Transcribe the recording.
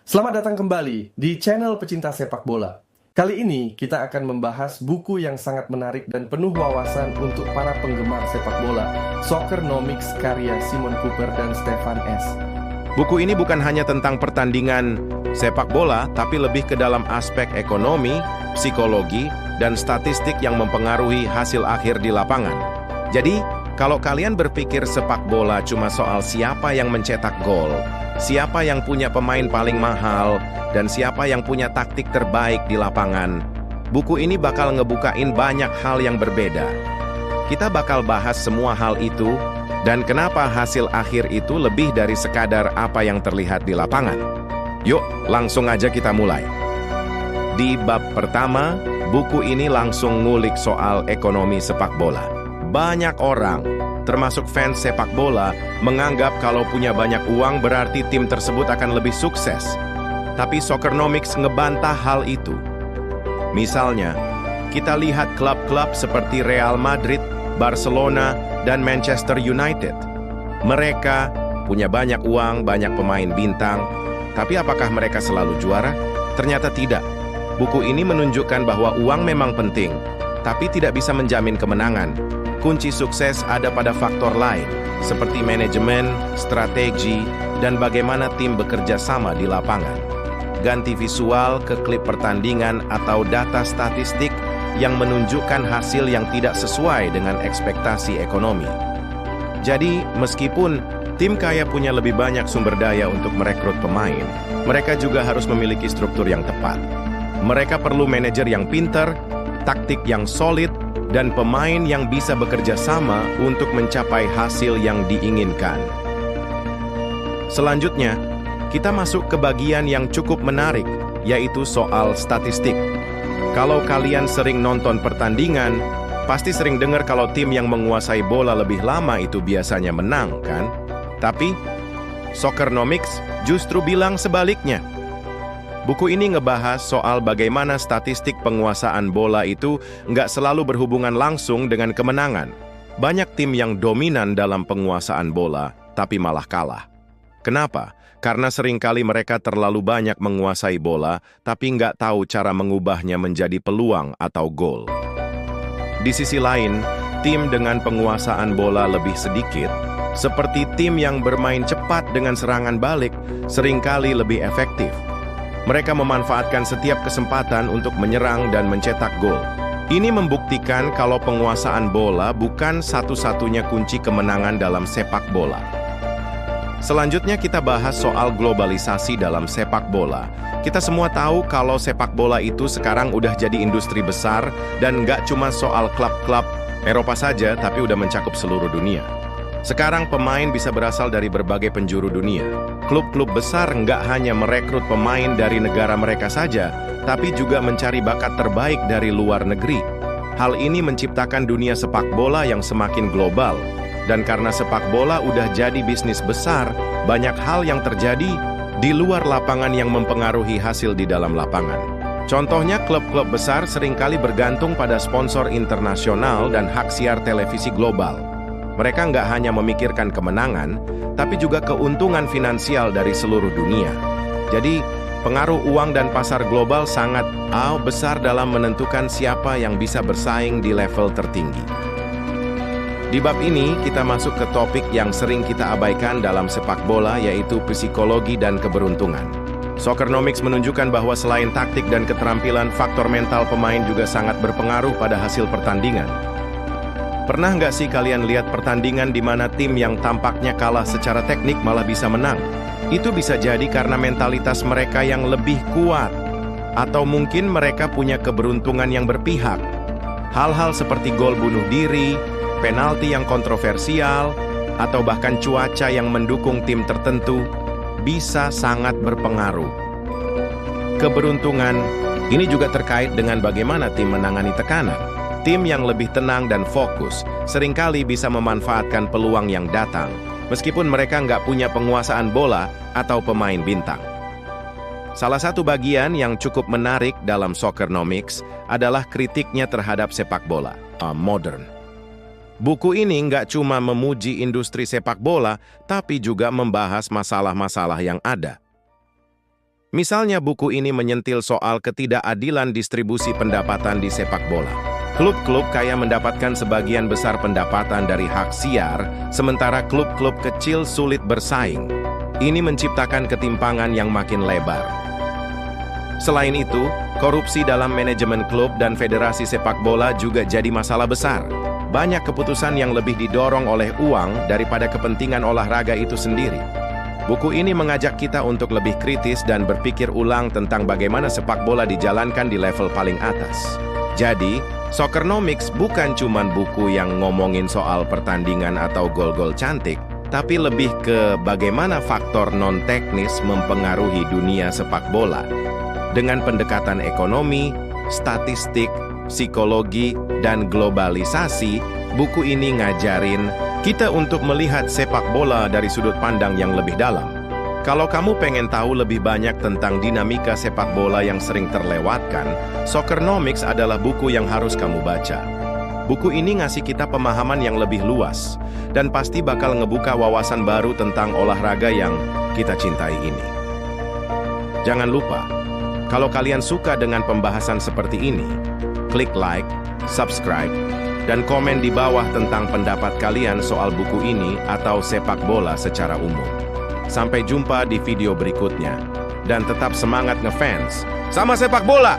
Selamat datang kembali di channel Pecinta Sepak Bola. Kali ini kita akan membahas buku yang sangat menarik dan penuh wawasan untuk para penggemar sepak bola, Soccernomics karya Simon Kuper dan Stefan S. Buku ini bukan hanya tentang pertandingan sepak bola, tapi lebih ke dalam aspek ekonomi, psikologi, dan statistik yang mempengaruhi hasil akhir di lapangan. Jadi, kalau kalian berpikir sepak bola cuma soal siapa yang mencetak gol, siapa yang punya pemain paling mahal, dan siapa yang punya taktik terbaik di lapangan, buku ini bakal ngebukain banyak hal yang berbeda. Kita bakal bahas semua hal itu, dan kenapa hasil akhir itu lebih dari sekadar apa yang terlihat di lapangan. Yuk, langsung aja kita mulai. Di bab pertama, buku ini langsung ngulik soal ekonomi sepak bola. Banyak orang, termasuk fans sepak bola, menganggap kalau punya banyak uang berarti tim tersebut akan lebih sukses. Tapi Soccernomics ngebantah hal itu. Misalnya, kita lihat klub-klub seperti Real Madrid, Barcelona, dan Manchester United. Mereka punya banyak uang, banyak pemain bintang, tapi apakah mereka selalu juara? Ternyata tidak. Buku ini menunjukkan bahwa uang memang penting, tapi tidak bisa menjamin kemenangan. Kunci sukses ada pada faktor lain, seperti manajemen, strategi, dan bagaimana tim bekerja sama di lapangan. Ganti visual ke klip pertandingan atau data statistik yang menunjukkan hasil yang tidak sesuai dengan ekspektasi ekonomi. Jadi, meskipun tim kaya punya lebih banyak sumber daya untuk merekrut pemain, mereka juga harus memiliki struktur yang tepat. Mereka perlu manajer yang pintar, taktik yang solid, dan pemain yang bisa bekerja sama untuk mencapai hasil yang diinginkan. Selanjutnya, kita masuk ke bagian yang cukup menarik, yaitu soal statistik. Kalau kalian sering nonton pertandingan, pasti sering dengar kalau tim yang menguasai bola lebih lama itu biasanya menang, kan? Tapi, Soccernomics justru bilang sebaliknya. Buku ini ngebahas soal bagaimana statistik penguasaan bola itu nggak selalu berhubungan langsung dengan kemenangan. Banyak tim yang dominan dalam penguasaan bola, tapi malah kalah. Kenapa? Karena seringkali mereka terlalu banyak menguasai bola, tapi nggak tahu cara mengubahnya menjadi peluang atau gol. Di sisi lain, tim dengan penguasaan bola lebih sedikit, seperti tim yang bermain cepat dengan serangan balik, seringkali lebih efektif. Mereka memanfaatkan setiap kesempatan untuk menyerang dan mencetak gol. Ini membuktikan kalau penguasaan bola bukan satu-satunya kunci kemenangan dalam sepak bola. Selanjutnya kita bahas soal globalisasi dalam sepak bola. Kita semua tahu kalau sepak bola itu sekarang udah jadi industri besar dan nggak cuma soal klub-klub Eropa saja, tapi udah mencakup seluruh dunia. Sekarang pemain bisa berasal dari berbagai penjuru dunia. Klub-klub besar nggak hanya merekrut pemain dari negara mereka saja, tapi juga mencari bakat terbaik dari luar negeri. Hal ini menciptakan dunia sepak bola yang semakin global. Dan karena sepak bola udah jadi bisnis besar, banyak hal yang terjadi di luar lapangan yang mempengaruhi hasil di dalam lapangan. Contohnya, klub-klub besar seringkali bergantung pada sponsor internasional dan hak siar televisi global. Mereka nggak hanya memikirkan kemenangan, tapi juga keuntungan finansial dari seluruh dunia. Jadi, pengaruh uang dan pasar global sangat besar dalam menentukan siapa yang bisa bersaing di level tertinggi. Di bab ini, kita masuk ke topik yang sering kita abaikan dalam sepak bola, yaitu psikologi dan keberuntungan. Soccernomics menunjukkan bahwa selain taktik dan keterampilan, faktor mental pemain juga sangat berpengaruh pada hasil pertandingan. Pernah nggak sih kalian lihat pertandingan di mana tim yang tampaknya kalah secara teknik malah bisa menang? Itu bisa jadi karena mentalitas mereka yang lebih kuat, atau mungkin mereka punya keberuntungan yang berpihak. Hal-hal seperti gol bunuh diri, penalti yang kontroversial, atau bahkan cuaca yang mendukung tim tertentu bisa sangat berpengaruh. Keberuntungan ini juga terkait dengan bagaimana tim menangani tekanan. Tim yang lebih tenang dan fokus seringkali bisa memanfaatkan peluang yang datang, meskipun mereka nggak punya penguasaan bola atau pemain bintang. Salah satu bagian yang cukup menarik dalam Soccernomics adalah kritiknya terhadap sepak bola modern. Buku ini nggak cuma memuji industri sepak bola, tapi juga membahas masalah-masalah yang ada. Misalnya buku ini menyentil soal ketidakadilan distribusi pendapatan di sepak bola. Klub-klub kaya mendapatkan sebagian besar pendapatan dari hak siar, sementara klub-klub kecil sulit bersaing. Ini menciptakan ketimpangan yang makin lebar. Selain itu, korupsi dalam manajemen klub dan federasi sepak bola juga jadi masalah besar. Banyak keputusan yang lebih didorong oleh uang daripada kepentingan olahraga itu sendiri. Buku ini mengajak kita untuk lebih kritis dan berpikir ulang tentang bagaimana sepak bola dijalankan di level paling atas. Jadi, Soccernomics bukan cuma buku yang ngomongin soal pertandingan atau gol-gol cantik, tapi lebih ke bagaimana faktor non-teknis mempengaruhi dunia sepak bola. Dengan pendekatan ekonomi, statistik, psikologi, dan globalisasi, buku ini ngajarin kita untuk melihat sepak bola dari sudut pandang yang lebih dalam. Kalau kamu pengen tahu lebih banyak tentang dinamika sepak bola yang sering terlewatkan, Soccernomics adalah buku yang harus kamu baca. Buku ini ngasih kita pemahaman yang lebih luas, dan pasti bakal ngebuka wawasan baru tentang olahraga yang kita cintai ini. Jangan lupa, kalau kalian suka dengan pembahasan seperti ini, klik like, subscribe, dan komen di bawah tentang pendapat kalian soal buku ini atau sepak bola secara umum. Sampai jumpa di video berikutnya. Dan tetap semangat ngefans sama sepak bola!